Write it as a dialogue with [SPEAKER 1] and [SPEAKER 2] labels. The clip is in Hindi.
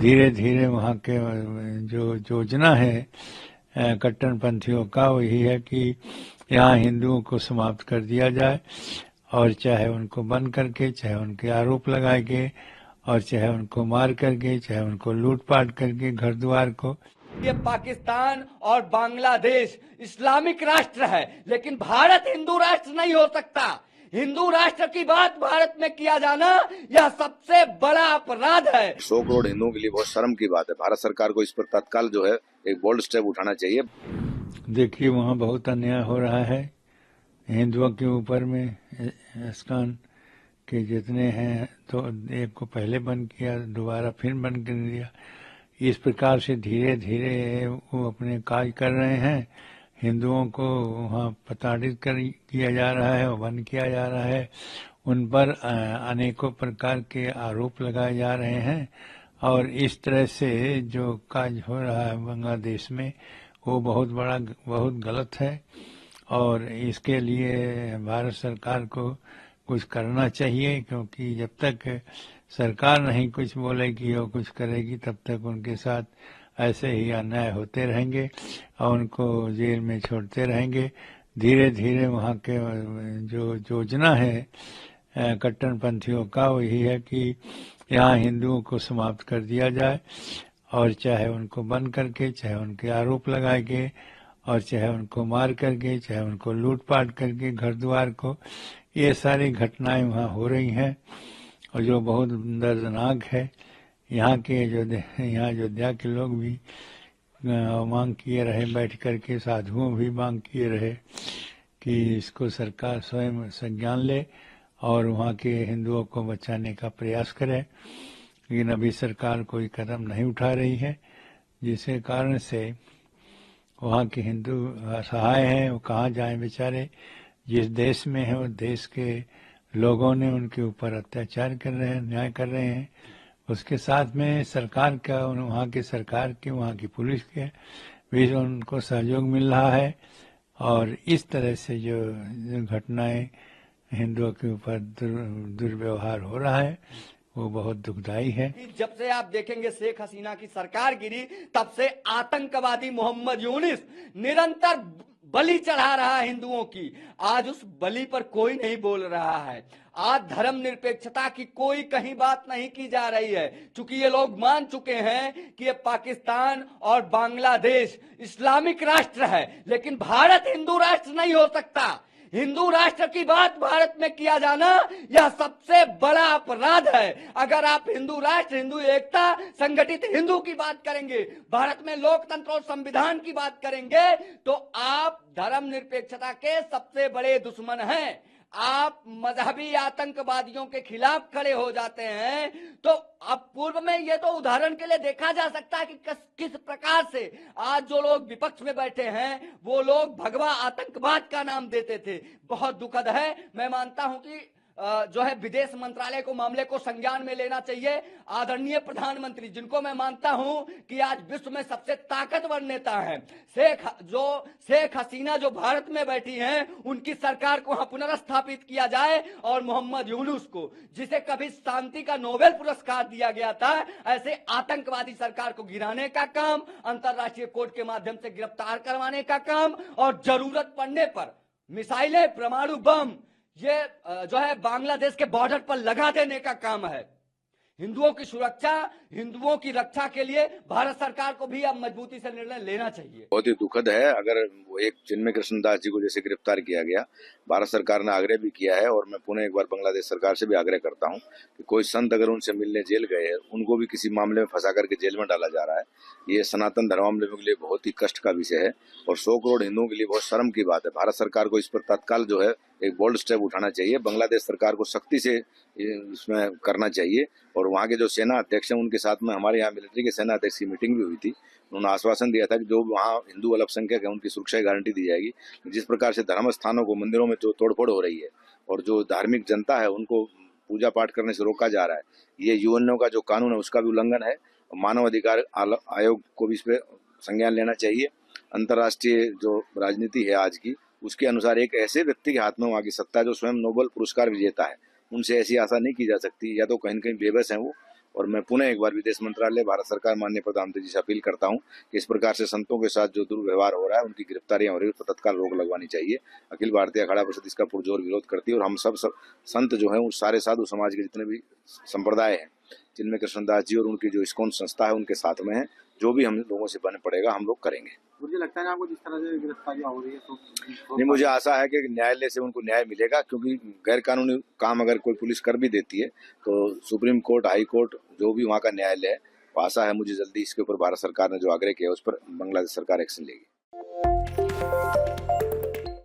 [SPEAKER 1] धीरे धीरे वहाँ के जो योजना है कट्टरपंथियों का, वही है कि यहाँ हिंदुओं को समाप्त कर दिया जाए, और चाहे उनको बंद करके, चाहे उनके आरोप लगाए के, और चाहे उनको मार करके, चाहे उनको लूटपाट करके घर द्वार को।
[SPEAKER 2] ये पाकिस्तान और बांग्लादेश इस्लामिक राष्ट्र है, लेकिन भारत हिंदू राष्ट्र नहीं हो सकता। हिंदू राष्ट्र की बात भारत में किया जाना यह सबसे बड़ा अपराध है।
[SPEAKER 3] 100 करोड़ हिंदुओं के लिए बहुत शर्म की बात है। भारत सरकार को इस पर तत्काल जो है एक बोल्ड स्टेप उठाना चाहिए।
[SPEAKER 1] देखिए वहाँ बहुत अन्याय हो रहा है हिंदुओं के ऊपर में। इस्कॉन के जितने हैं तो एक को पहले बंद किया, दोबारा फिर बंद कर दिया। इस प्रकार से धीरे धीरे वो अपने कार्य कर रहे हैं। हिंदुओं को वहाँ प्रताड़ित किया जा रहा है और बंद किया जा रहा है। उन पर अनेकों प्रकार के आरोप लगाए जा रहे हैं, और इस तरह से जो कार्य हो रहा है बांग्लादेश में वो बहुत गलत है। और इसके लिए भारत सरकार को कुछ करना चाहिए, क्योंकि जब तक सरकार नहीं कुछ बोलेगी और कुछ करेगी तब तक उनके साथ ऐसे ही अन्याय होते रहेंगे और उनको जेल में छोड़ते रहेंगे। धीरे धीरे वहाँ के जो योजना है कट्टरपंथियों का, वही है कि यहाँ हिंदुओं को समाप्त कर दिया जाए, और चाहे उनको बंद करके, चाहे उनके आरोप लगाए के, और चाहे उनको मार करके, चाहे उनको लूटपाट करके घर द्वार को। ये सारी घटनाएं वहाँ हो रही हैं और जो बहुत दर्दनाक है। यहाँ के यहाँ अयोध्या के लोग भी मांग किए रहे, बैठ करके साधुओं भी मांग किए रहे कि इसको सरकार स्वयं संज्ञान ले और वहाँ के हिंदुओं को बचाने का प्रयास करे, लेकिन अभी सरकार कोई कदम नहीं उठा रही है, जिसके कारण से वहाँ के हिंदू असहाय हैं। वो कहाँ जाएं बेचारे। जिस देश में है उस देश के लोगों ने उनके ऊपर अत्याचार कर रहे हैं, अन्याय कर रहे हैं। उसके साथ में सरकार का, वहाँ की सरकार के, वहाँ की पुलिस के भी उनको सहयोग मिल रहा है, और इस तरह से जो घटनाएं हिंदुओं के ऊपर दुर्व्यवहार हो रहा है वो बहुत दुखदाई है।
[SPEAKER 2] जब से आप देखेंगे शेख हसीना की सरकार गिरी, तब से आतंकवादी मोहम्मद यूनिस निरंतर बलि चढ़ा रहा है हिंदुओं की। आज उस बलि पर कोई नहीं बोल रहा है। आज धर्म निरपेक्षता की कोई कहीं बात नहीं की जा रही है, क्योंकि ये लोग मान चुके हैं कि ये पाकिस्तान और बांग्लादेश इस्लामिक राष्ट्र है, लेकिन भारत हिंदू राष्ट्र नहीं हो सकता। हिंदू राष्ट्र की बात भारत में किया जाना यह सबसे बड़ा अपराध है। अगर आप हिंदू राष्ट्र, हिंदू एकता, संगठित हिंदू की बात करेंगे, भारत में लोकतंत्र और संविधान की बात करेंगे, तो आप धर्म निरपेक्षता के सबसे बड़े दुश्मन हैं। आप मजहबी आतंकवादियों के खिलाफ खड़े हो जाते हैं। तो अब पूर्व में ये तो उदाहरण के लिए देखा जा सकता है कि किस प्रकार से आज जो लोग विपक्ष में बैठे हैं वो लोग भगवा आतंकवाद का नाम देते थे। बहुत दुखद है। मैं मानता हूं कि जो है विदेश मंत्रालय को मामले को संज्ञान में लेना चाहिए। आदरणीय प्रधानमंत्री, जिनको मैं मानता हूं कि आज विश्व में सबसे ताकतवर नेता हैं, शेख हसीना जो भारत में बैठी हैं, उनकी सरकार को वहां पुनर्स्थापित किया जाए, और मोहम्मद यूनुस को, जिसे कभी शांति का नोबेल पुरस्कार दिया गया था, ऐसे आतंकवादी सरकार को गिराने का काम, अंतर्राष्ट्रीय कोर्ट के माध्यम से गिरफ्तार करवाने का काम, और जरूरत पड़ने पर मिसाइलें, परमाणु बम ये जो है बांग्लादेश के बॉर्डर पर लगा देने का काम है। हिंदुओं की सुरक्षा, हिंदुओं की रक्षा के लिए भारत सरकार को भी अब मजबूती से निर्णय लेना चाहिए।
[SPEAKER 3] बहुत ही दुखद है। अगर वो एक चिन्मय कृष्णदास जी को जैसे गिरफ्तार किया गया, भारत सरकार ने आग्रह भी किया है, और मैं पुनः एक बार बांग्लादेश सरकार से भी आग्रह करता हूं कि कोई संत अगर उनसे मिलने जेल गए हैं, उनको भी किसी मामले में फंसा करके जेल में डाला जा रहा है। ये सनातन धर्मावलंबियों के लिए बहुत ही कष्ट का विषय है और 100 करोड़ हिंदुओं के लिए बहुत शर्म की बात है। भारत सरकार को इस पर तत्काल जो है एक बोल्ड स्टेप उठाना चाहिए। बांग्लादेश सरकार को सख्ती से इसमें करना चाहिए, और वहाँ के जो सेना अध्यक्ष हैं उनके साथ में हमारे यहाँ मिलिट्री के सेना अध्यक्ष की मीटिंग भी हुई थी। उन्होंने आश्वासन दिया था कि जो वहाँ हिंदू अल्पसंख्यक है उनकी सुरक्षा की गारंटी दी जाएगी। जिस प्रकार से धर्म स्थानों को, मंदिरों में जो तोड़फोड़ हो रही है और जो धार्मिक जनता है उनको पूजा पाठ करने से रोका जा रहा है, ये यूएनओ का जो कानून है उसका भी उल्लंघन है। मानव अधिकार आयोग को भी इस पर संज्ञान लेना चाहिए। अंतर्राष्ट्रीय जो राजनीति है आज की, उसके अनुसार एक ऐसे व्यक्ति के हाथ में वहाँ की सत्ता है जो स्वयं नोबेल पुरस्कार विजेता है, उनसे ऐसी आशा नहीं की जा सकती। या तो कहीं न कहीं बेबस हैं वो, और मैं पुनः एक बार विदेश मंत्रालय, भारत सरकार, माननीय प्रधानमंत्री जी से अपील करता हूं कि इस प्रकार से संतों के साथ जो दुर्व्यवहार हो रहा है, उनकी गिरफ्तारियां हो रही है, उस पर तत्काल रोक लगवानी चाहिए। अखिल भारतीय अखाड़ा परिषद इसका पुरजोर विरोध करती है और हम सब संत जो है, उन सारे साधु समाज के जितने भी संप्रदाय हैं, जिनमें कृष्णदास जी और उनकी जो इस्कॉन संस्था है, उनके साथ में है। जो भी हम लोगों से बन पड़ेगा हम लोग करेंगे।
[SPEAKER 4] मुझे लगता है आपको जिस तरह से गिरफ्तारियां हो रही है तो
[SPEAKER 3] नहीं, मुझे आशा है कि न्यायालय से उनको न्याय मिलेगा, क्योंकि गैर कानूनी काम अगर कोई पुलिस कर भी देती है तो सुप्रीम कोर्ट, हाई कोर्ट, जो भी वहाँ का न्यायालय है, आशा है मुझे जल्दी इसके ऊपर भारत सरकार ने जो आग्रह किया उस पर बांग्लादेश सरकार एक्शन लेगी।